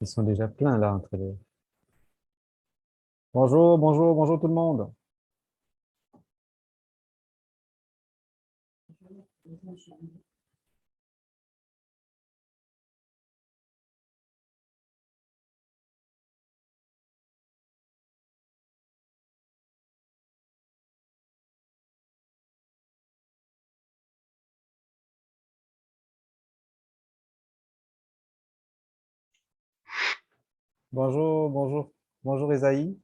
Ils sont déjà pleins là entre les... Bonjour, bonjour, bonjour tout le monde. Bonjour, bonjour, bonjour Isaïe.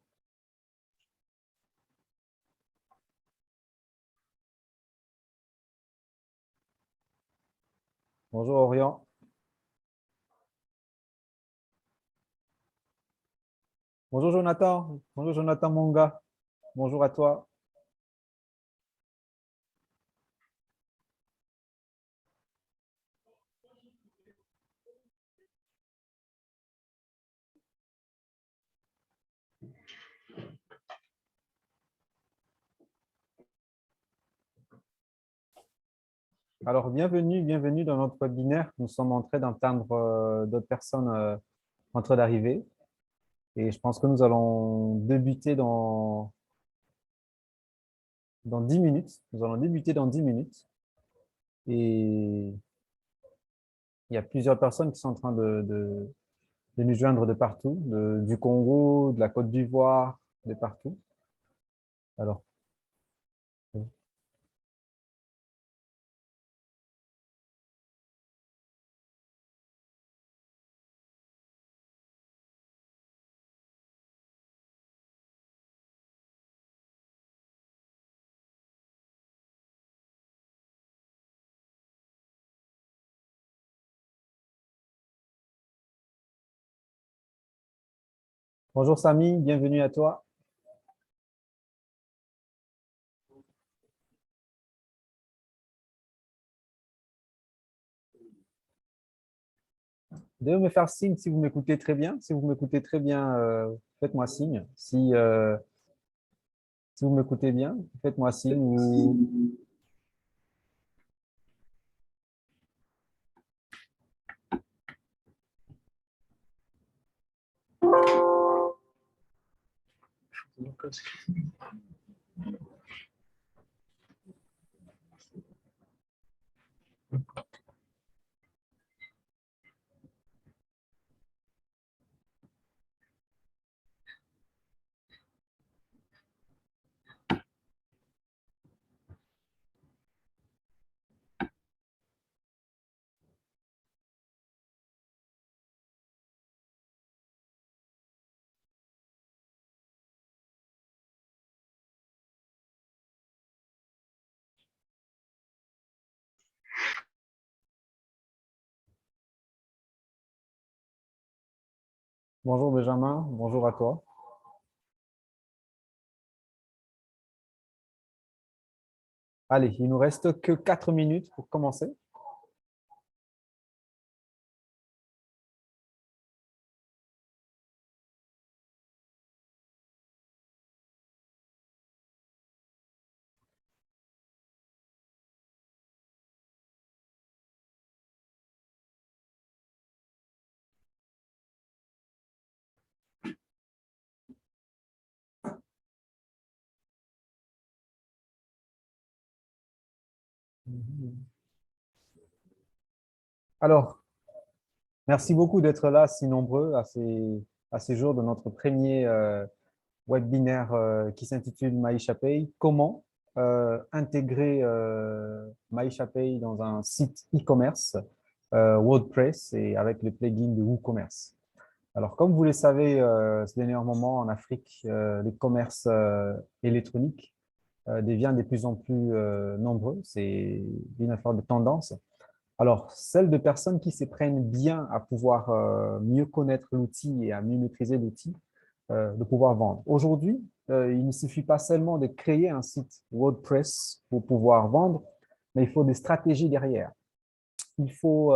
Bonjour Orient. Bonjour Jonathan. Bonjour Jonathan Monga. Bonjour à toi. Alors, bienvenue, bienvenue dans notre webinaire. Nous sommes en train d'entendre d'autres personnes en train d'arriver. Et je pense que nous allons débuter dans 10 minutes. Nous allons débuter dans 10 minutes. Et il y a plusieurs personnes qui sont en train de nous joindre de partout, du Congo, de la Côte d'Ivoire, de partout. Alors, bonjour Samy, bienvenue à toi. Vous devez me faire signe si vous m'écoutez très bien. Si vous m'écoutez très bien, faites-moi signe. Si vous m'écoutez bien, faites-moi signe. Bonjour Benjamin, bonjour à toi. Allez, il nous reste que 4 minutes pour commencer. Alors, merci beaucoup d'être là si nombreux à ces jours de notre premier webinaire qui s'intitule Maïcha Pay. Comment intégrer Maïcha Pay dans un site e-commerce WordPress et avec le plugin de WooCommerce. Alors, comme vous le savez, ces derniers moments en Afrique, le commerce électronique devient de plus en plus nombreux. C'est une affaire de tendance. Alors, celle de personnes qui se prennent bien à pouvoir mieux connaître l'outil et à mieux maîtriser l'outil, de pouvoir vendre. Aujourd'hui, il ne suffit pas seulement de créer un site WordPress pour pouvoir vendre, mais il faut des stratégies derrière. Il faut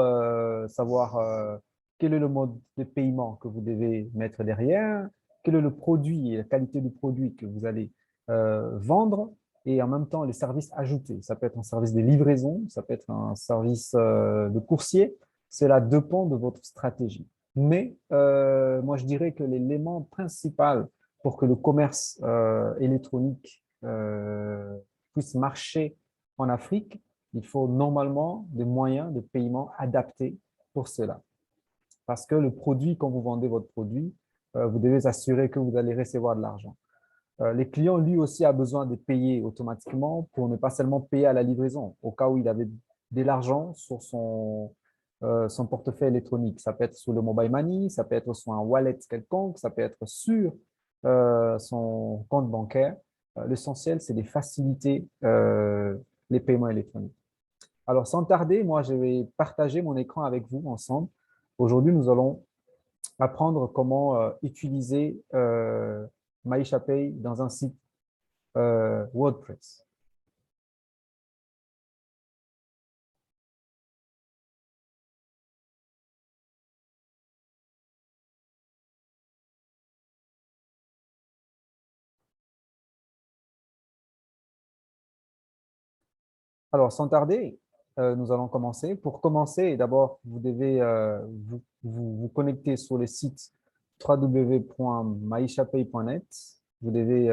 savoir quel est le mode de paiement que vous devez mettre derrière, quel est le produit et la qualité du produit que vous allez vendre, et en même temps les services ajoutés. Ça peut être un service de livraison, ça peut être un service de coursier. Cela dépend de votre stratégie. Mais moi, je dirais que l'élément principal pour que le commerce électronique puisse marcher en Afrique, il faut normalement des moyens de paiement adaptés pour cela. Parce que le produit, quand vous vendez votre produit, vous devez assurer que vous allez recevoir de l'argent. Les clients, lui aussi, a besoin de payer automatiquement pour ne pas seulement payer à la livraison, au cas où il avait de l'argent sur son portefeuille électronique. Ça peut être sur le mobile money, ça peut être sur un wallet quelconque, ça peut être sur son compte bancaire. L'essentiel, c'est de faciliter les paiements électroniques. Alors, sans tarder, moi, je vais partager mon écran avec vous ensemble. Aujourd'hui, nous allons apprendre comment utiliser MaishaPay dans un site WordPress. Alors, sans tarder, nous allons commencer. Pour commencer, d'abord, vous devez vous connecter sur le site www.maishapay.net. Vous devez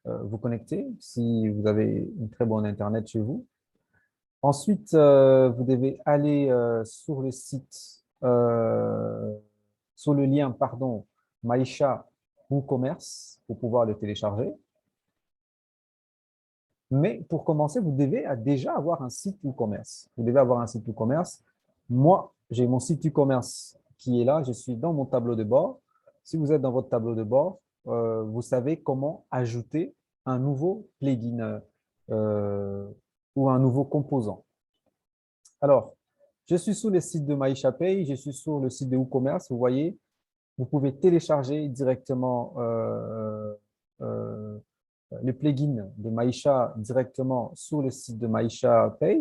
vous connecter si vous avez une très bonne Internet chez vous. Ensuite, vous devez aller sur le site, sur le lien, pardon, Maisha WooCommerce pour pouvoir le télécharger. Mais pour commencer, vous devez déjà avoir un site WooCommerce. Vous devez avoir un site WooCommerce. Moi, j'ai mon site WooCommerce qui est là. Je suis dans mon tableau de bord. Si vous êtes dans votre tableau de bord, vous savez comment ajouter un nouveau plugin ou un nouveau composant. Alors, je suis sur le site de MaishaPay, je suis sur le site de WooCommerce. Vous voyez, vous pouvez télécharger directement le plugin de Maisha directement sur le site de MaishaPay.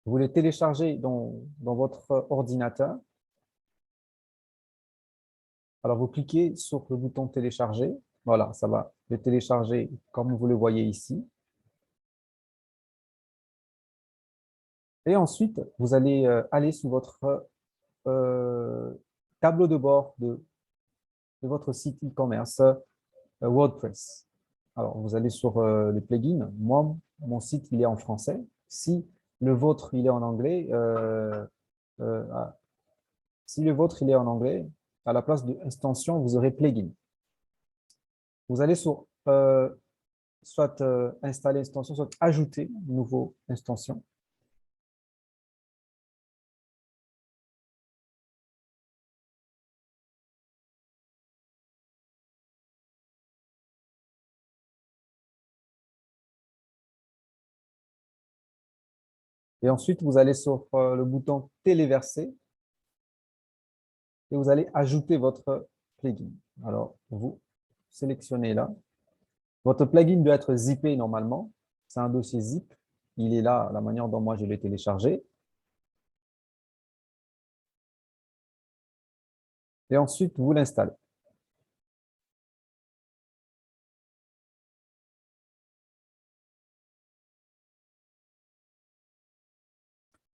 Vous le téléchargez dans votre ordinateur. Alors, vous cliquez sur le bouton télécharger. Voilà, ça va le télécharger comme vous le voyez ici. Et ensuite, vous allez aller sur votre tableau de bord de votre site e-commerce WordPress. Alors, vous allez sur les plugins. Moi, mon site, il est en français. Si le vôtre, il est en anglais, ah, si le vôtre, il est en anglais, à la place de extension, vous aurez plugin. Vous allez sur soit installer extension, soit ajouter nouveau extension. Et ensuite, vous allez sur le bouton téléverser et vous allez ajouter votre plugin. Alors, vous sélectionnez là. Votre plugin doit être zippé normalement. C'est un dossier zip. Il est là, la manière dont moi je l'ai téléchargé. Et ensuite, vous l'installez.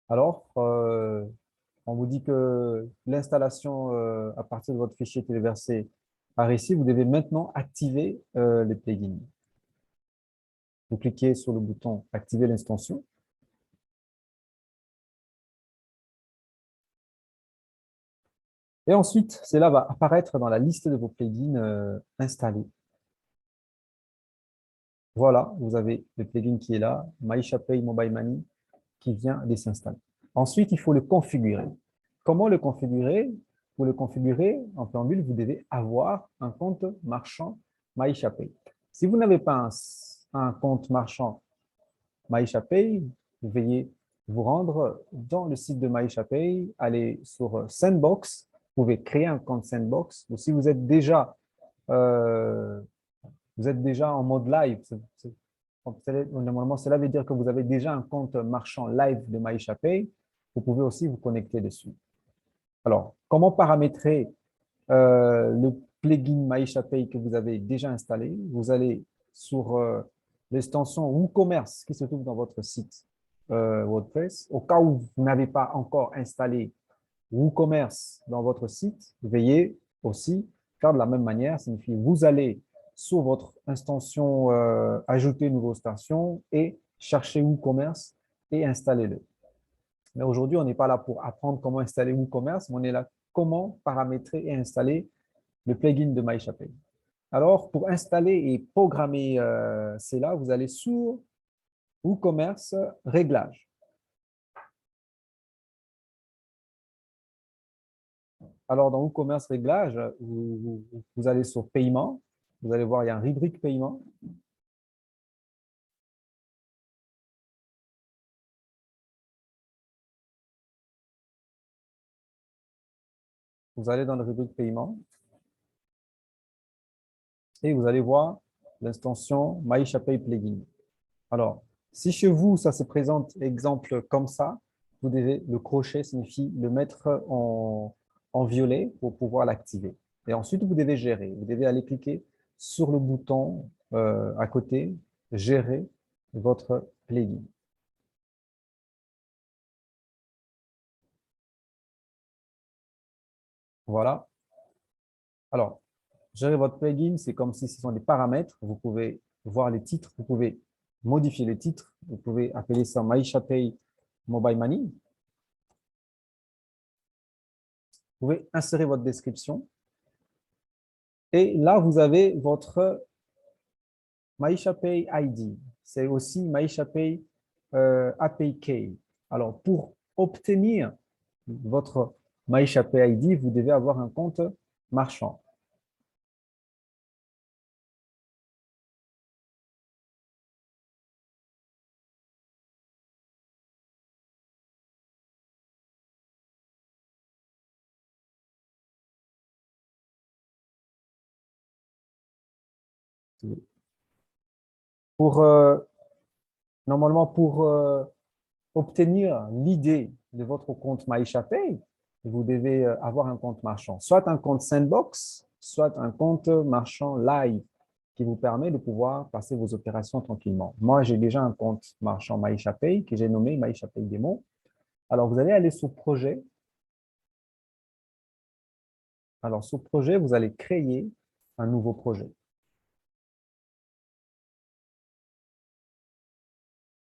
Alors, on vous dit que l'installation à partir de votre fichier téléversé a réussi. Vous devez maintenant activer les plugins. Vous cliquez sur le bouton Activer l'extension. Et ensuite, cela va apparaître dans la liste de vos plugins installés. Voilà, vous avez le plugin qui est là, MaishaPay Mobile Money, qui vient de s'installer. Ensuite, il faut le configurer. Comment le configurer? Pour le configurer, en préambule, vous devez avoir un compte marchand MaishaPay. Si vous n'avez pas un compte marchand MaishaPay, veuillez vous rendre dans le site de MaishaPay, aller sur Sandbox, vous pouvez créer un compte Sandbox, ou si euh, vous êtes déjà en mode live, normalement, cela veut dire que vous avez déjà un compte marchand live de MaishaPay, vous pouvez aussi vous connecter dessus. Alors, comment paramétrer le plugin MaishaPay que vous avez déjà installé? Vous allez sur l'extension WooCommerce qui se trouve dans votre site WordPress. Au cas où vous n'avez pas encore installé WooCommerce dans votre site, veuillez aussi faire de la même manière. Ça signifie vous allez sur votre extension ajouter une nouvelle station et chercher WooCommerce et installez-le. Mais aujourd'hui, on n'est pas là pour apprendre comment installer WooCommerce, mais on est là comment paramétrer et installer le plugin de MyShopPay. Alors, pour installer et programmer cela, vous allez sur WooCommerce Réglages. Alors, dans WooCommerce Réglages, vous allez sur Paiement. Vous allez voir, il y a un rubrique Paiement. Vous allez dans le rubrique Paiement et vous allez voir l'extension MyShopPay Plugin. Alors, si chez vous, ça se présente exemple comme ça, vous devez le crochet signifie le mettre en violet pour pouvoir l'activer. Et ensuite, vous devez gérer. Vous devez aller cliquer sur le bouton à côté, gérer votre plugin. Voilà. Alors, gérer votre plugin, c'est comme si ce sont des paramètres. Vous pouvez voir les titres, vous pouvez modifier les titres, vous pouvez appeler ça MyShopPay Mobile Money. Vous pouvez insérer votre description. Et là, vous avez votre MyShopPay ID. C'est aussi MyShopPay API Key. Alors, pour obtenir votre MyShopPay ID, vous devez avoir un compte marchand. Pour, normalement, pour obtenir l'idée de votre compte MyShopPay, vous devez avoir un compte marchand, soit un compte Sandbox, soit un compte marchand live qui vous permet de pouvoir passer vos opérations tranquillement. Moi, j'ai déjà un compte marchand MyShopPay que j'ai nommé MyShopPay Démo. Alors, vous allez aller sur Projet. Alors, sur Projet, vous allez créer un nouveau projet.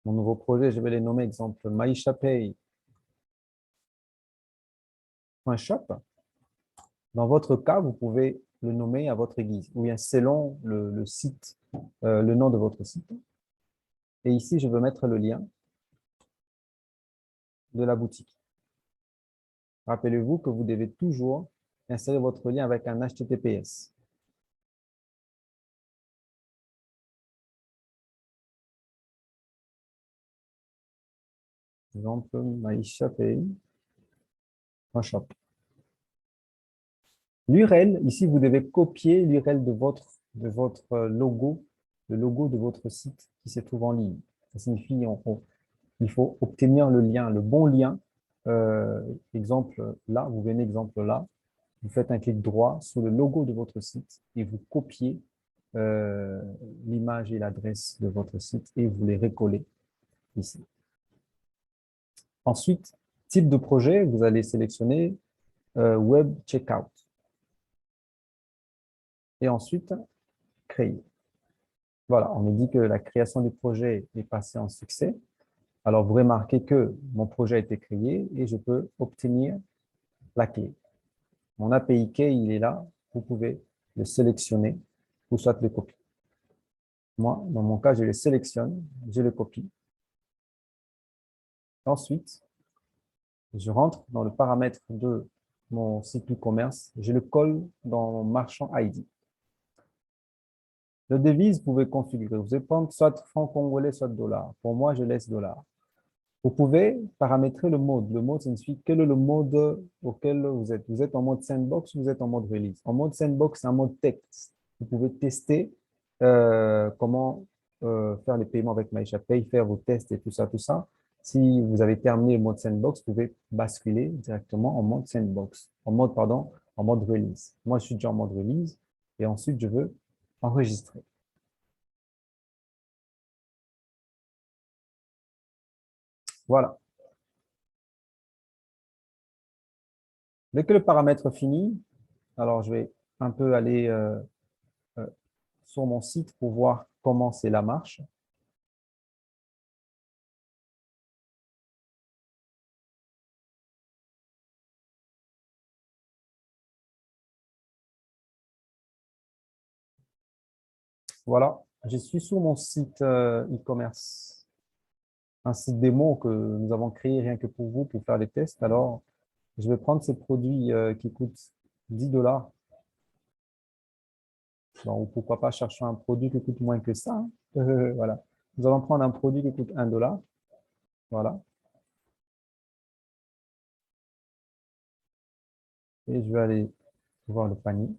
Mon nouveau projet, je vais les nommer exemple MyShopPay.shop. Dans votre cas, vous pouvez le nommer à votre guise, ou bien selon le site, le nom de votre site. Et ici, je veux mettre le lien de la boutique. Rappelez-vous que vous devez toujours insérer votre lien avec un HTTPS. Exemple, MyShopPay.shop. L'URL, ici, vous devez copier l'URL de votre logo, le logo de votre site qui se trouve en ligne. Ça signifie il faut obtenir le lien, le bon lien. Exemple là, vous venez exemple là, vous faites un clic droit sur le logo de votre site et vous copiez l'image et l'adresse de votre site et vous les recollez ici. Ensuite, type de projet, vous allez sélectionner Web Checkout et ensuite créer. Voilà, on me dit que la création du projet est passée en succès. Alors, vous remarquez que mon projet a été créé et je peux obtenir la clé. Mon API Key, il est là. Vous pouvez le sélectionner ou soit le copier. Moi, dans mon cas, je le sélectionne, je le copie. Ensuite, je rentre dans le paramètre de mon site e-commerce, je le colle dans mon marchand ID. Le devise, vous pouvez configurer. Vous pouvez prendre soit franc congolais, soit dollar. Pour moi, je laisse dollar. Vous pouvez paramétrer le mode. Le mode signifie quel est le mode auquel vous êtes. Vous êtes en mode sandbox ou vous êtes en mode release. En mode sandbox, c'est un mode texte. Vous pouvez tester comment faire les paiements avec MyShopPay, faire vos tests et tout ça, tout ça. Si vous avez terminé le mode sandbox, vous pouvez basculer directement en mode sandbox, en mode release. Moi, je suis déjà en mode release et ensuite, je veux enregistrer. Voilà. Dès que le paramètre finit, alors je vais un peu aller euh, sur mon site pour voir comment c'est la marche. Voilà, je suis sur mon site e-commerce, un site démo que nous avons créé rien que pour vous, pour faire des tests. Alors, je vais prendre ces produits qui coûtent 10 $. Donc, pourquoi pas chercher un produit qui coûte moins que ça, hein. Voilà. Nous allons prendre un produit qui coûte 1 $. Voilà. Et je vais aller voir le panier.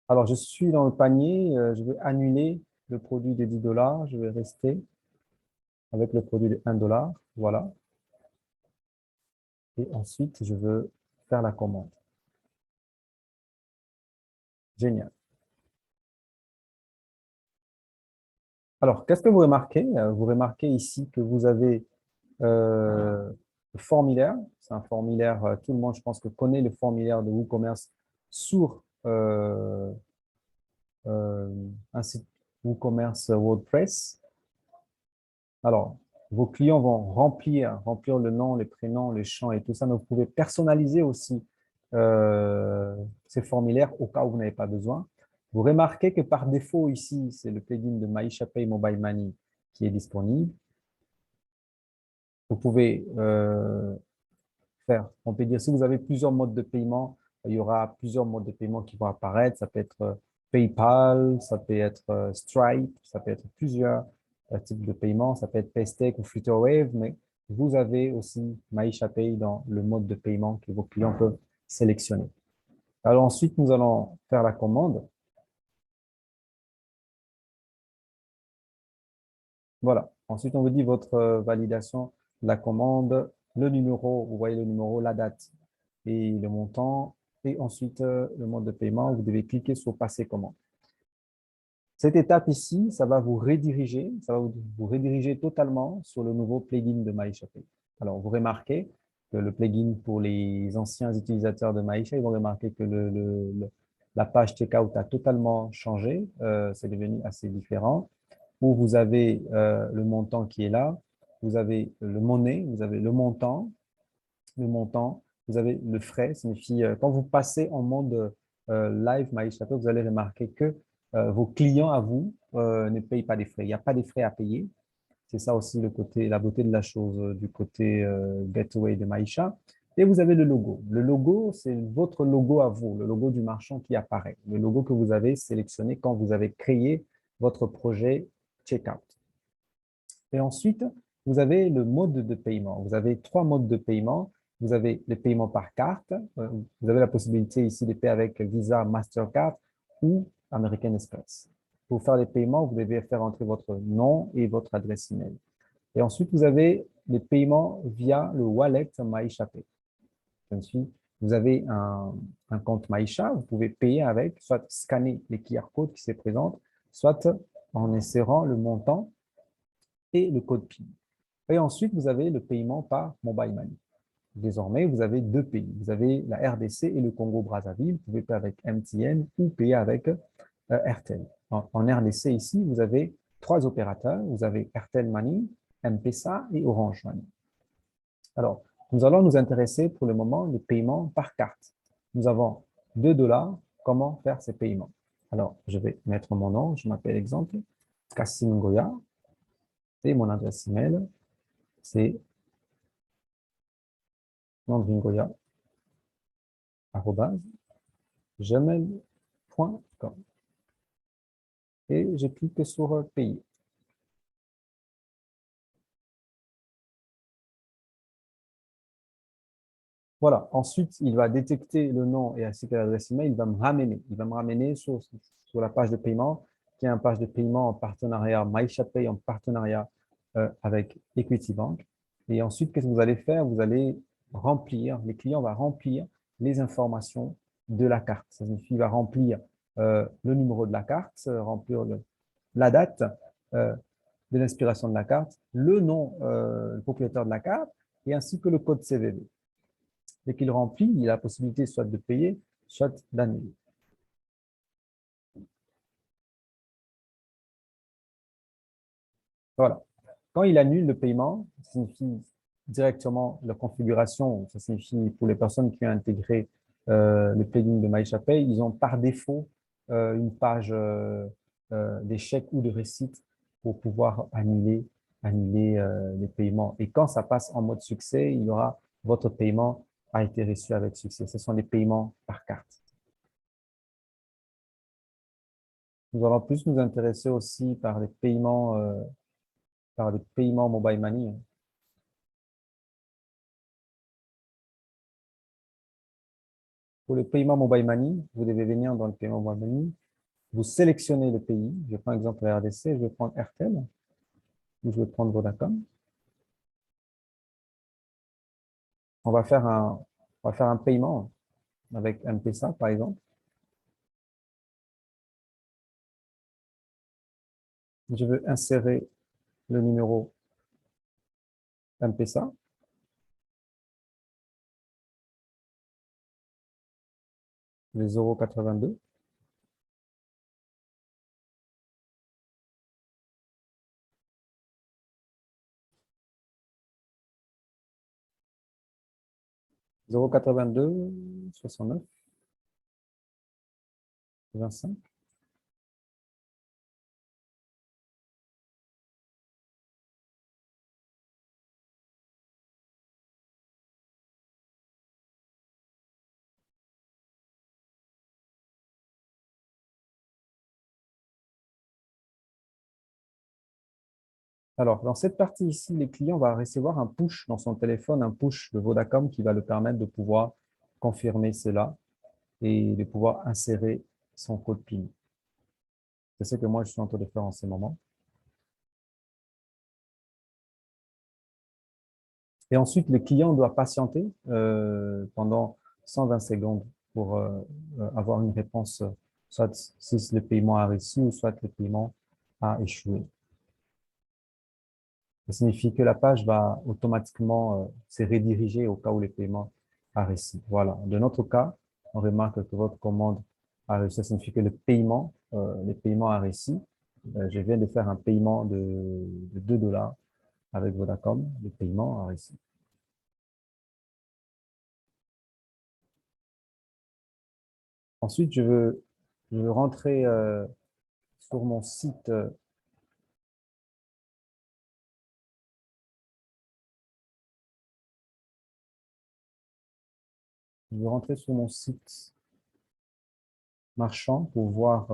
Alors, je suis dans le panier. Je vais annuler le produit de 10 $. Je vais rester avec le produit de 1 $. Voilà. Et ensuite, je veux faire la commande. Génial. Alors, qu'est-ce que vous remarquez? Vous remarquez ici que vous avez le formulaire. C'est un formulaire, tout le monde, je pense, que connaît le formulaire de WooCommerce sur un site WooCommerce WordPress. Alors, vos clients vont remplir le nom, les prénoms, les champs et tout ça, mais vous pouvez personnaliser aussi ces formulaires au cas où vous n'avez pas besoin. Vous remarquez que par défaut, ici, c'est le plugin de MyShopPay Mobile Money qui est disponible. Vous pouvez faire, on peut dire, si vous avez plusieurs modes de paiement, il y aura plusieurs modes de paiement qui vont apparaître. Ça peut être PayPal, ça peut être Stripe, ça peut être plusieurs types de paiement, ça peut être Paystack ou Flutterwave, mais vous avez aussi MyShopPay dans le mode de paiement que vos clients peuvent sélectionner. Alors ensuite, nous allons faire la commande. Voilà. Ensuite, on vous dit votre validation de la commande, le numéro, vous voyez le numéro, la date et le montant. Et ensuite, le mode de paiement, vous devez cliquer sur passer commande. Cette étape ici, ça va vous rediriger totalement sur le nouveau plugin de MyShopPay. Alors, vous remarquez que le plugin pour les anciens utilisateurs de MyShopPay, ils vont remarquer que la page checkout a totalement changé. C'est devenu assez différent. Où vous avez le montant qui est là, vous avez le monnaie, vous avez le montant, vous avez le frais, signifie quand vous passez en mode live MyShopPay, vous allez remarquer que vos clients à vous ne payent pas des frais. Il n'y a pas des frais à payer. C'est ça aussi le côté, la beauté de la chose du côté Gateway de Maïcha. Et vous avez le logo. Le logo, c'est votre logo à vous, le logo du marchand qui apparaît, le logo que vous avez sélectionné quand vous avez créé votre projet Checkout. Et ensuite, vous avez le mode de paiement. Vous avez trois modes de paiement. Vous avez le paiement par carte. Vous avez la possibilité ici de payer avec Visa, Mastercard ou American Express. Pour faire les paiements, vous devez faire entrer votre nom et votre adresse email. Et ensuite, vous avez les paiements via le wallet MyShopPay. Vous avez un compte Maïcha, vous pouvez payer avec, soit scanner les QR codes qui se présentent, soit en insérant le montant et le code PIN. Et ensuite, vous avez le paiement par Mobile Money. Désormais, vous avez deux pays. Vous avez la RDC et le Congo-Brazzaville. Vous pouvez payer avec MTN ou payer avec Airtel. En RDC, ici, vous avez trois opérateurs. Vous avez Airtel Money, M-Pesa et Orange Money. Alors, nous allons nous intéresser pour le moment des paiements par carte. Nous avons 2 $. Comment faire ces paiements? Alors, je vais mettre mon nom. Je m'appelle exemple Kassim Goya. Et mon adresse email, c'est landringoya@gmail.com. Et je clique sur payer. Voilà. Ensuite, il va détecter le nom et ainsi que l'adresse email. Il va me ramener. Il va me ramener sur la page de paiement, qui est une page de paiement en partenariat MyShopPay, en partenariat avec Equity Bank. Et ensuite, qu'est-ce que vous allez faire? Vous allez remplir, les clients vont remplir les informations de la carte. Ça signifie qu'il va remplir le numéro de la carte, remplir la date euh, de l'inspiration de la carte, le nom, le propriétaire de la carte, et ainsi que le code CVV. Dès qu'il remplit, il a la possibilité soit de payer, soit d'annuler. Voilà. Quand il annule le paiement, ça signifie directement la configuration. Ça signifie pour les personnes qui ont intégré le plugin de MyShapay, ils ont par défaut une page d'échec ou de récite pour pouvoir annuler les paiements. Et quand ça passe en mode succès, il y aura votre paiement a été reçu avec succès. Ce sont des paiements par carte. Nous allons plus nous intéresser aussi par les paiements mobile money. Pour le paiement mobile money, vous devez venir dans le paiement mobile money, vous sélectionnez le pays. Je prends exemple la RDC, je vais prendre Airtel ou je vais prendre Vodacom. On va faire on va faire un paiement avec M-Pesa, par exemple. Je veux insérer le numéro M-Pesa, le 082. 082 69 25. Alors, dans cette partie ici, les clients vont recevoir un push dans son téléphone, un push de Vodacom qui va le permettre de pouvoir confirmer cela et de pouvoir insérer son code PIN. C'est ce que moi, je suis en train de faire en ce moment. Et ensuite, le client doit patienter pendant 120 secondes pour avoir une réponse, soit si le paiement a réussi ou soit le paiement a échoué. Ça signifie que la page va automatiquement se rediriger au cas où le paiement a réussi. Voilà. De notre cas, on remarque que votre commande a réussi. Ça signifie que le paiement a réussi. Je viens de faire un paiement de 2 dollars avec Vodacom. Le paiement a réussi. Ensuite, je veux rentrer sur mon site. Je veux rentrer sur mon site marchand pour voir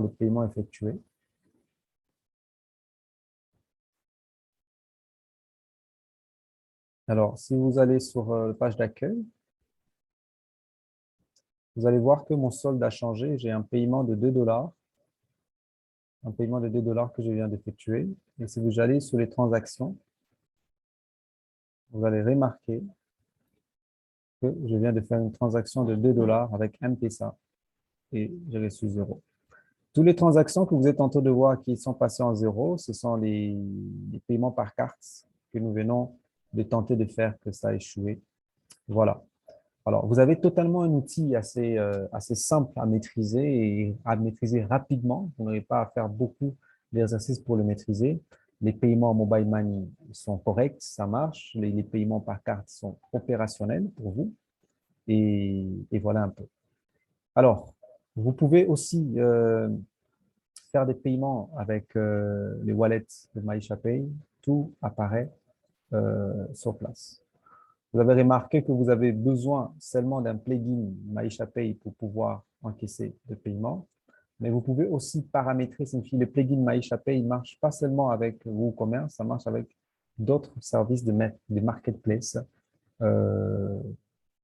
les paiements effectués. Alors, si vous allez sur la page d'accueil, vous allez voir que mon solde a changé. J'ai un paiement de 2 dollars, un paiement de 2 dollars que je viens d'effectuer. Et si vous allez sur les transactions, vous allez remarquer que je viens de faire une transaction de 2 dollars avec M-Pesa et j'ai reçu 0. Toutes les transactions que vous êtes en train de voir qui sont passées en 0, ce sont les paiements par carte que nous venons de tenter de faire que ça a échoué. Voilà. Alors, vous avez totalement un outil assez simple à maîtriser et à maîtriser rapidement. Vous n'aurez pas à faire beaucoup d'exercices pour le maîtriser. Les paiements en mobile money sont corrects, ça marche. Les paiements par carte sont opérationnels pour vous. Et voilà un peu. Alors, vous pouvez aussi faire des paiements avec les wallets de MyShapay. Tout apparaît sur place. Vous avez remarqué que vous avez besoin seulement d'un plugin MyShapay pour pouvoir encaisser le paiement, mais vous pouvez aussi paramétrer, signifie le plugin MyShapay ne marche pas seulement avec WooCommerce, ça marche avec d'autres services de marketplace euh,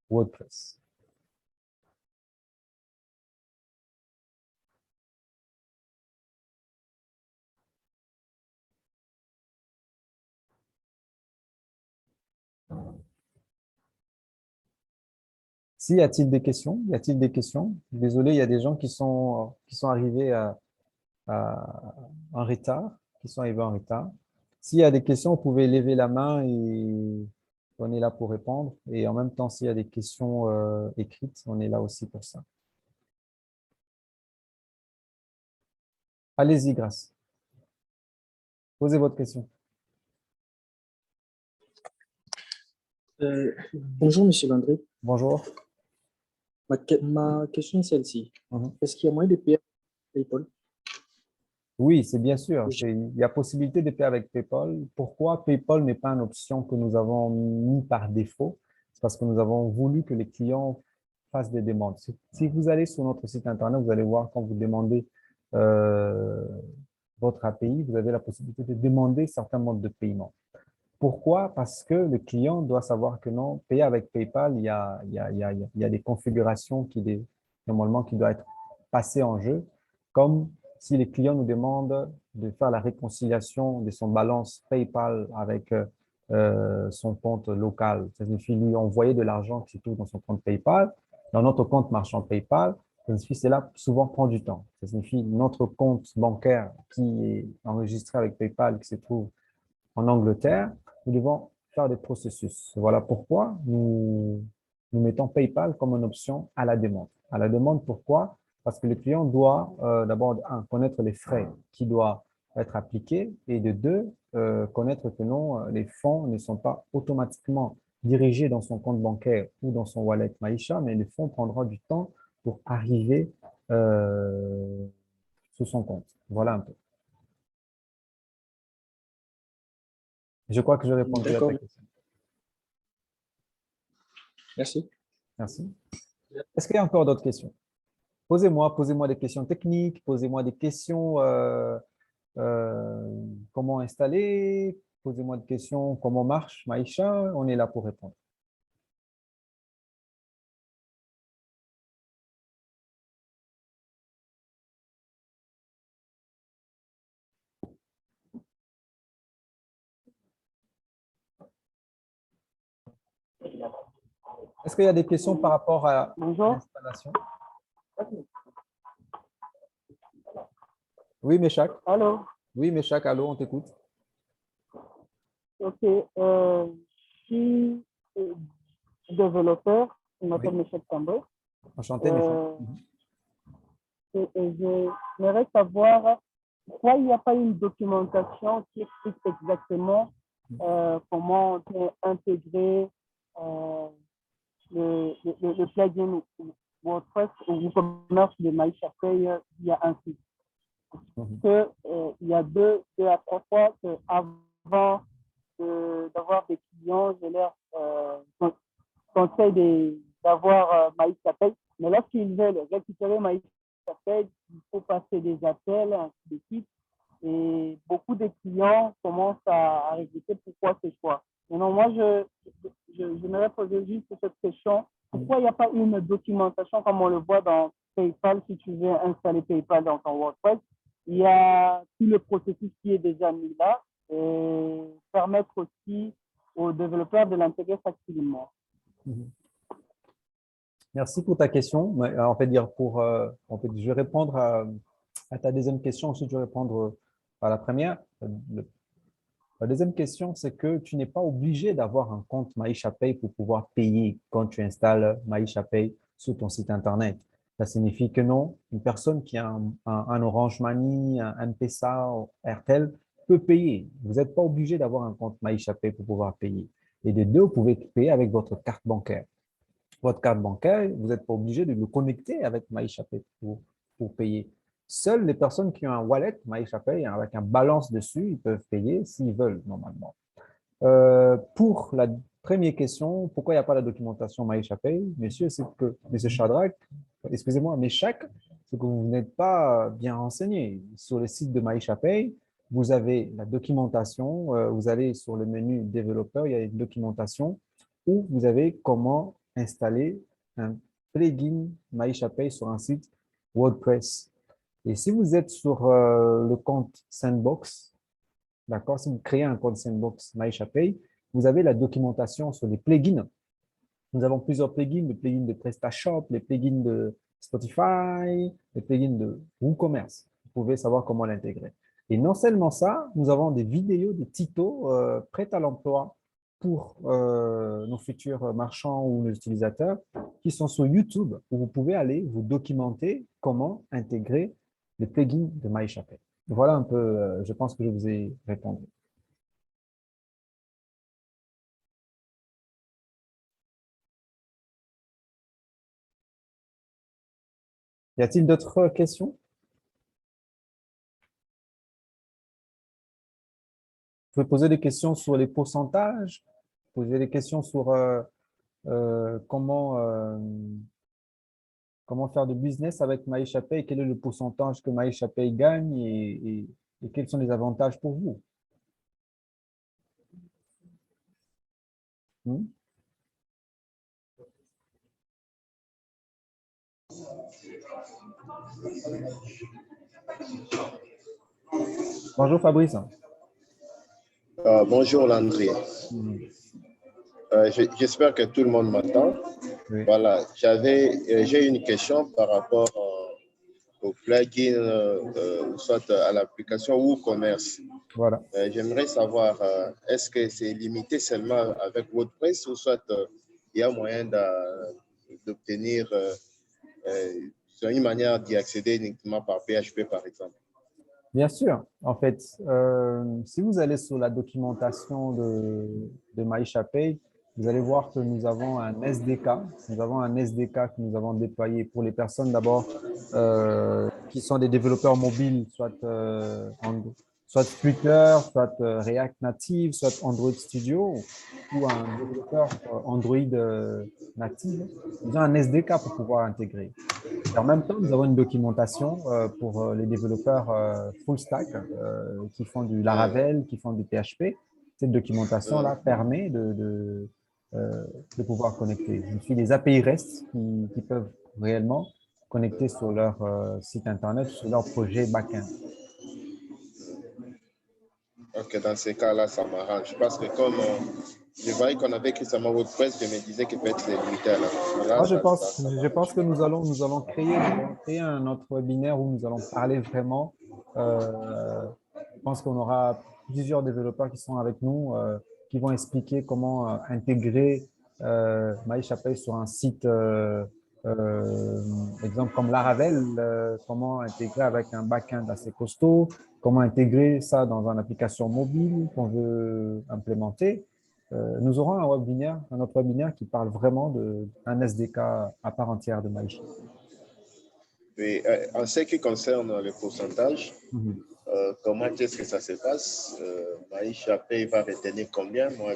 WordPress. Y a-t-il des questions? Y a-t-il des questions? Désolé, il y a des gens qui sont arrivés en retard, qui sont arrivés en retard. S'il y a des questions, vous pouvez lever la main et on est là pour répondre. Et en même temps, s'il y a des questions écrites, on est là aussi pour ça. Allez-y, Grâce. Posez votre question. Bonjour, Monsieur Landry. Bonjour. Ma question est celle-ci. Mhm. Est-ce qu'il y a moyen de payer avec PayPal? Oui, c'est bien sûr. Je- Il y a possibilité de payer avec PayPal. Pourquoi PayPal n'est pas une option que nous avons mis par défaut? C'est parce que nous avons voulu que les clients fassent des demandes. Si vous allez sur notre site Internet, vous allez voir quand vous demandez euh, votre API, vous avez la possibilité de demander certains modes de paiement. Pourquoi? Parce que le client doit savoir que non, payer avec PayPal, il y a des configurations normalement qui doivent être passées en jeu, comme si le client nous demande de faire la réconciliation de son balance PayPal avec son compte local. Ça signifie lui envoyer de l'argent qui se trouve dans son compte PayPal, dans notre compte marchand PayPal. Ça signifie cela souvent prend du temps. Ça signifie notre compte bancaire qui est enregistré avec PayPal, qui se trouve en Angleterre, nous devons faire des processus. Voilà pourquoi nous mettons PayPal comme une option à la demande. À la demande, pourquoi? Parce que le client doit d'abord, un, connaître les frais qui doivent être appliqués et de deux, connaître que non, les fonds ne sont pas automatiquement dirigés dans son compte bancaire ou dans son wallet Maïcha, mais les fonds prendront du temps pour arriver sur son compte. Voilà un peu. Je crois que je répondrai à ta D'accord, question. merci. Merci. Est-ce qu'il y a encore d'autres questions? Posez-moi des questions techniques, posez-moi des questions comment installer, posez-moi des questions comment marche Maïcha, on est là pour répondre. Est-ce qu'il y a des questions par rapport à Bonjour. l'installation? Oui, Méchac. Allô. Oui, Méchac, allô, on t'écoute. Ok. Je suis développeur. Je Oui, m'appelle Michel Tambay. enchanté, Méchac. Euh, et j'aimerais savoir pourquoi il n'y a pas une documentation qui explique exactement comment intégrer le plugin WordPress ou e-commerce de MyShopPay via un site. Mhm. Que, il y a deux à trois fois qu'avant d'avoir des clients, je leur conseille d'avoir Maïs Appel. Mais lorsqu'ils veulent récupérer Maïs Appel, il faut passer des appels, ainsi de suite. Et beaucoup de clients commencent à regretter pourquoi ce choix. Maintenant, moi, j'aimerais poser juste cette question. Pourquoi il n'y a pas une documentation comme on le voit dans PayPal, si tu veux installer PayPal dans ton WordPress? Il y a tout le processus qui est déjà mis là et permettre aussi aux développeurs de l'intégrer facilement. Mhm. Merci pour ta question. En fait, je vais répondre à ta deuxième question, ensuite je vais répondre à la première. La deuxième question, c'est que tu n'es pas obligé d'avoir un compte MyShopPay pour pouvoir payer quand tu installes MyShopPay sur ton site Internet. Ça signifie que non, une personne qui a un Orange Money, un M-Pesa, Airtel peut payer. Vous n'êtes pas obligé d'avoir un compte MyShopPay pour pouvoir payer. Et de deux, vous pouvez payer avec votre carte bancaire. Votre carte bancaire, vous n'êtes pas obligé de le connecter avec MyShopPay pour payer. Seules les personnes qui ont un wallet MyShopPay avec un balance dessus, ils peuvent payer s'ils veulent normalement. Pour la première question, pourquoi il n'y a pas la documentation MyShopPay? Monsieur, c'est que, Monsieur Shadrach, excusez-moi, mais chaque, c'est que vous n'êtes pas bien renseigné. Sur le site de MyShopPay, vous avez la documentation, vous allez sur le menu développeur, il y a une documentation où vous avez comment installer un plugin MyShopPay sur un site WordPress. Et si vous êtes sur le compte Sandbox, d'accord, si vous créez un compte Sandbox MyShopPay, vous avez la documentation sur les plugins Nous avons plusieurs plugins, les plugins de PrestaShop, les plugins de Spotify, les plugins de WooCommerce. Vous pouvez savoir comment l'intégrer. Et non seulement ça, nous avons des vidéos, des tutos prêts à l'emploi pour nos futurs marchands ou nos utilisateurs qui sont sur YouTube où vous pouvez aller vous documenter comment intégrer les plugins de MyShopPay. Voilà un peu, je pense que je vous ai répondu. Y a-t-il d'autres questions? Vous pouvez poser des questions sur les pourcentages, poser des questions sur comment faire du business avec MyShopPay, quel est le pourcentage que MyShopPay gagne et quels sont les avantages pour vous. Hmm? Bonjour Fabrice. Bonjour Landry. Mhm. J'espère que tout le monde m'entend. Oui. Voilà, j'ai une question par rapport au plugin, soit à l'application WooCommerce. Voilà. J'aimerais savoir, est-ce que c'est limité seulement avec WordPress ou soit il y a moyen d'obtenir une manière d'y accéder uniquement par PHP par exemple? Bien sûr. En fait, si vous allez sur la documentation de MyShopPay, vous allez voir que nous avons un SDK. Nous avons un SDK que nous avons déployé pour les personnes d'abord qui sont des développeurs mobiles, soit Flutter, soit React Native, soit Android Studio ou un développeur Android native. Ils ont un SDK pour pouvoir intégrer. Et en même temps, nous avons une documentation pour les développeurs full stack qui font du Laravel, qui font du PHP. Cette documentation-là permet de pouvoir connecter. Je suis les API REST qui peuvent réellement connecter sur leur site Internet, sur leur projet backend. Ok, dans ces cas-là, ça m'arrange. Parce que comme je voyais qu'on avait écrit seulement WordPress, je me disais qu'il peut être limité à la. Là, Moi, je pense que nous allons créer un autre webinaire où nous allons parler vraiment. Je pense qu'on aura plusieurs développeurs qui sont avec nous, qui vont expliquer comment intégrer MyShopPay sur un site, exemple comme Laravel, comment intégrer avec un backend assez costaud, comment intégrer ça dans une application mobile qu'on veut implémenter. Nous aurons un autre webinaire qui parle vraiment d'un SDK à part entière de MyShopPay. Oui, en ce qui concerne le pourcentage, comment est-ce que ça se passe? MyShopPay va retenir combien? Moi,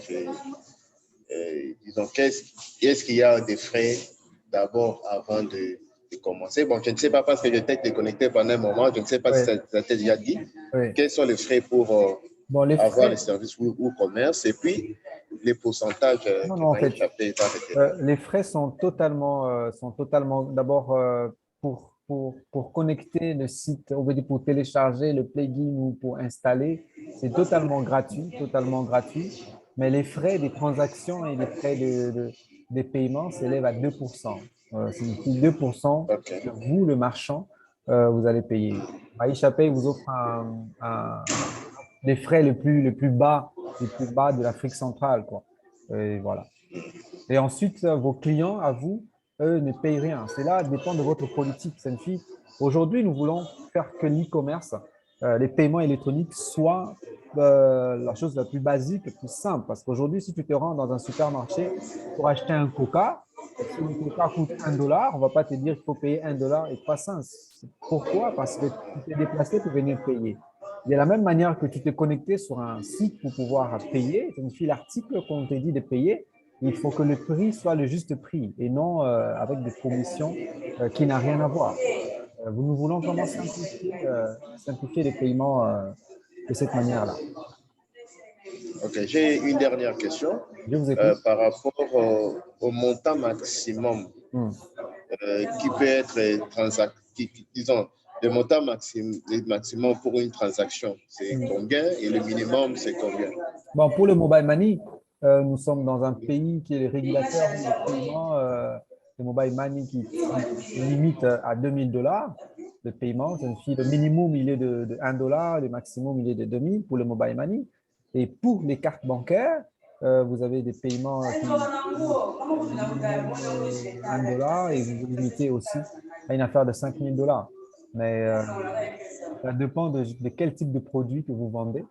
disons, est-ce qu'il y a des frais d'abord avant de commencer? Bon, je ne sais pas parce que j'étais déconnecté pendant un moment, je ne sais pas si ça t'a déjà dit. Oui. Quels sont les frais pour avoir les services ou commerce et puis les pourcentages en fait, MyShopPay va retenir? les frais sont totalement d'abord pour connecter le site, on veut dire pour télécharger le plugin ou pour installer, c'est totalement gratuit. Mais les frais des transactions et les frais des paiements s'élèvent à 2%. C'est 2% que vous, le marchand, vous allez payer. MyShopPay vous offre les frais les plus bas de l'Afrique centrale, quoi. Et voilà. Et ensuite, vos clients, à vous, eux, ne payent rien. Cela dépend de votre politique, Senfi. Aujourd'hui, nous voulons faire que l'e-commerce, les paiements électroniques soient la chose la plus basique, la plus simple. Parce qu'aujourd'hui, si tu te rends dans un supermarché pour acheter un Coca, si le Coca coûte $1, on ne va pas te dire qu'il faut payer $1 et 3 cents. Pourquoi? Parce que tu t'es déplacé pour venir payer. De la même manière que tu t'es connecté sur un site pour pouvoir payer, Senfi, l'article qu'on te dit de payer, il faut que le prix soit le juste prix et non avec des commissions qui n'ont rien à voir. Nous voulons vraiment simplifier les paiements de cette manière-là. Ok, j'ai une dernière question. Je vous écoute. Par rapport au montant maximum qui peut être disons, le montant maximum pour une transaction, c'est combien et le minimum, c'est combien? Bon, pour le mobile money, Nous sommes dans un pays qui est le régulateur des paiements, le mobile money qui limite à $2000 de paiement. Le minimum, il est de $1, le maximum, il est de 2000 pour le mobile money. Et pour les cartes bancaires, vous avez des paiements qui $1 et vous vous limitez aussi à une affaire de $5000. Mais ça dépend de quel type de produit que vous vendez,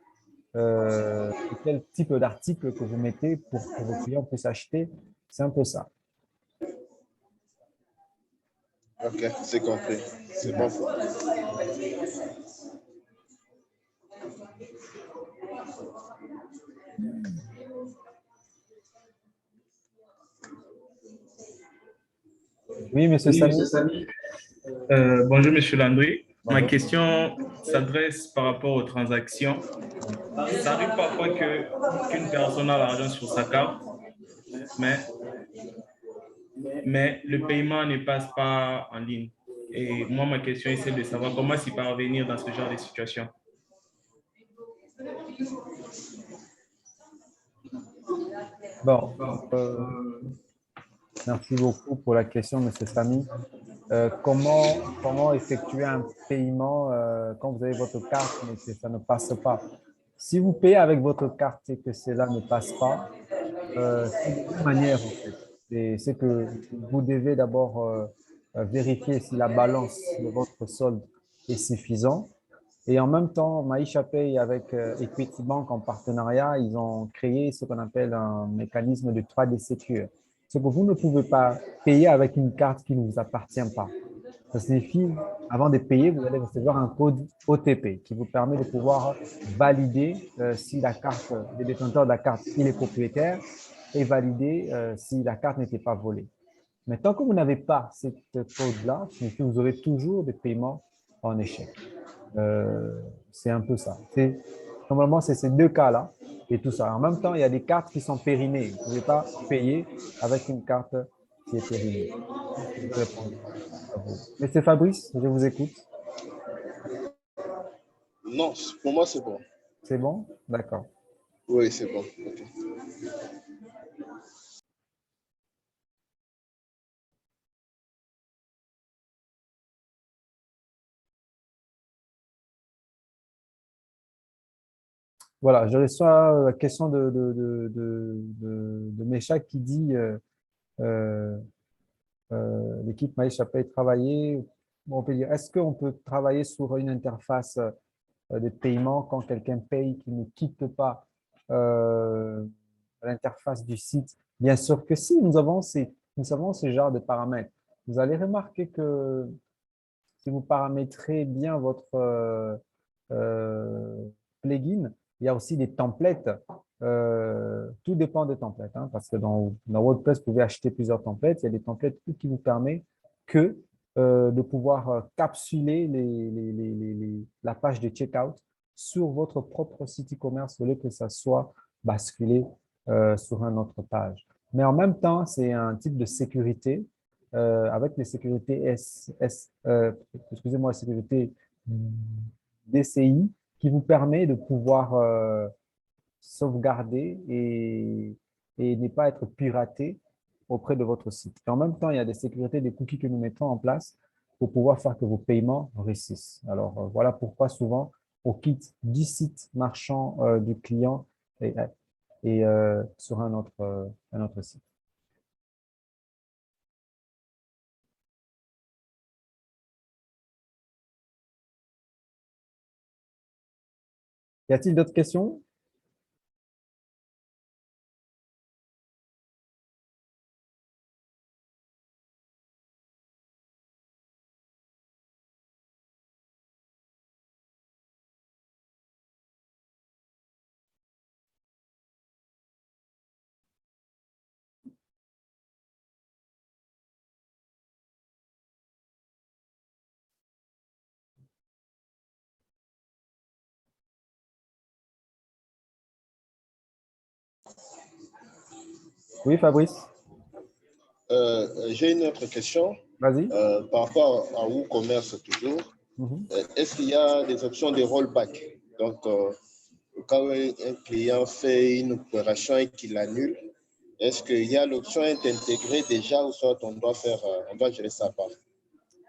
et quel type d'article que vous mettez pour que vos clients puissent acheter. C'est un peu ça. Ok, c'est compris. C'est bon. Oui, monsieur Samy. Bonjour, Monsieur Landry. Ma Bonjour. question s'adresse par rapport aux transactions. Ça arrive parfois qu'une personne a l'argent sur sa carte, mais le paiement ne passe pas en ligne. Et moi, ma question est celle de savoir comment s'y parvenir dans ce genre de situation. Bon, merci beaucoup pour la question, monsieur Samy. Comment effectuer un paiement quand vous avez votre carte mais que ça ne passe pas? Si vous payez avec votre carte et que cela ne passe pas, c'est de deux manières en fait. C'est que vous devez d'abord vérifier si la balance de votre solde est suffisante. Et en même temps, Maisha Pay avec Equity Bank en partenariat, ils ont créé ce qu'on appelle un mécanisme de 3D Secure. C'est que vous ne pouvez pas payer avec une carte qui ne vous appartient pas. Ça signifie, avant de payer, vous allez recevoir un code OTP qui vous permet de pouvoir valider si la carte, le détenteur de la carte, il est propriétaire et valider si la carte n'était pas volée. Mais tant que vous n'avez pas cette code-là, ça signifie que vous aurez toujours des paiements en échec. C'est un peu ça. Normalement, c'est ces deux cas-là et tout ça. En même temps, il y a des cartes qui sont périmées. Vous ne pouvez pas payer avec une carte qui est périmée. Je vais répondre à vous. Monsieur Fabrice, je vous écoute. Non, pour moi, c'est bon. C'est bon? D'accord. Oui, c'est bon. Okay. Voilà, je reçois la question de Meshack qui dit euh, l'équipe Maïcha Pay travailler. On peut dire, est-ce qu'on peut travailler sur une interface de paiement quand quelqu'un paye qui ne quitte pas l'interface du site? Bien sûr que si, nous avons ce genre de paramètres. Vous allez remarquer que si vous paramétrez bien votre plugin, il y a aussi des templates. Tout dépend des templates, hein, parce que dans WordPress, vous pouvez acheter plusieurs templates. Il y a des templates qui vous permettent de pouvoir capsuler la page de checkout sur votre propre site e-commerce au lieu que ça soit basculé sur une autre page. Mais en même temps, c'est un type de sécurité avec les sécurités excusez-moi, sécurité DCI qui vous permet de pouvoir sauvegarder et ne pas être piraté auprès de votre site. Et en même temps, il y a des sécurités, des cookies que nous mettons en place pour pouvoir faire que vos paiements réussissent. Alors, voilà pourquoi souvent, on quitte du site marchand du client et sur un autre site. Y a-t-il d'autres questions? Oui, Fabrice. J'ai une autre question. Vas-y. Par rapport à WooCommerce toujours, est-ce qu'il y a des options de rollback? Donc, au cas où un client fait une opération et qu'il annule, est-ce qu'il y a l'option d'intégrer déjà ou soit on doit gérer ça à part?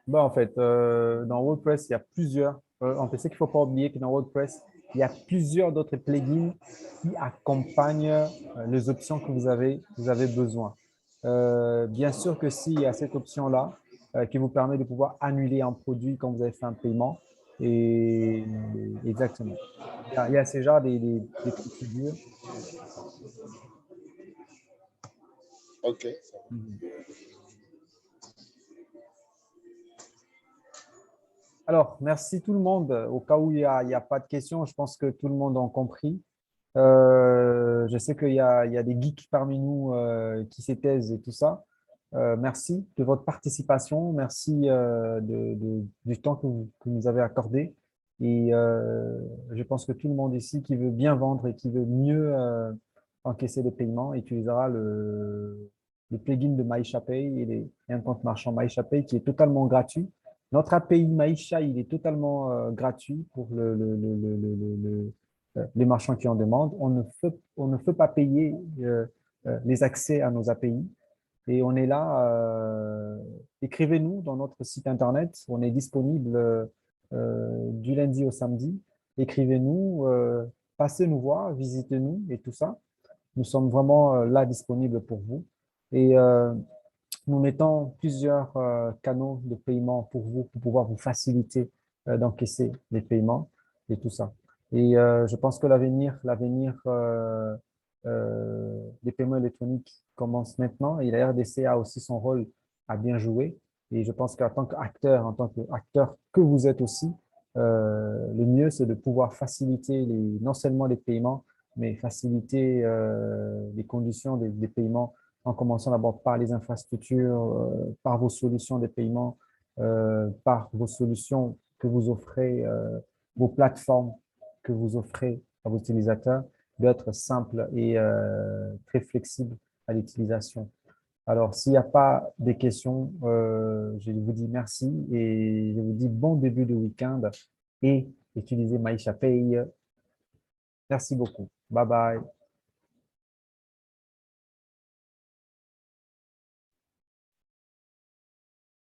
Ben, en fait, dans WordPress, il y a plusieurs. En fait, ce qu'il ne faut pas oublier que dans WordPress, il y a plusieurs d'autres plugins qui accompagnent les options que vous avez besoin. Bien sûr que s'il y a cette option-là qui vous permet de pouvoir annuler un produit quand vous avez fait un paiement, et exactement. Il y a ces genres des procédures. OK. Mhm. Alors, merci tout le monde. Au cas où il y a pas de questions, je pense que tout le monde a compris. Je sais qu'il y a des geeks parmi nous qui s'étaisent et tout ça. Merci de votre participation. Merci du temps que vous nous avez accordé. Et je pense que tout le monde ici qui veut bien vendre et qui veut mieux encaisser les paiements utilisera le plugin de MaïchaPay et un compte marchand MaïchaPay qui est totalement gratuit. Notre API Maïcha, il est totalement gratuit pour les marchands qui en demandent. On ne fait pas payer les accès à nos API. Et on est là, écrivez-nous dans notre site internet. On est disponible du lundi au samedi. Écrivez-nous, passez nous voir, visitez-nous et tout ça. Nous sommes vraiment là disponibles pour vous. Et nous mettons plusieurs canaux de paiement pour vous, pour pouvoir vous faciliter d'encaisser les paiements et tout ça. Et je pense que l'avenir des paiements électroniques commence maintenant et la RDC a aussi son rôle à bien jouer. Et je pense en tant qu'acteur que vous êtes aussi, le mieux, c'est de pouvoir faciliter non seulement les paiements, mais faciliter les conditions des paiements en commençant d'abord par les infrastructures, par vos solutions de paiement, par vos solutions que vous offrez, vos plateformes que vous offrez à vos utilisateurs, d'être simple et très flexible à l'utilisation. Alors, s'il n'y a pas de questions, je vous dis merci et je vous dis bon début de week-end et utilisez MaïchaPay. Merci beaucoup. Bye bye.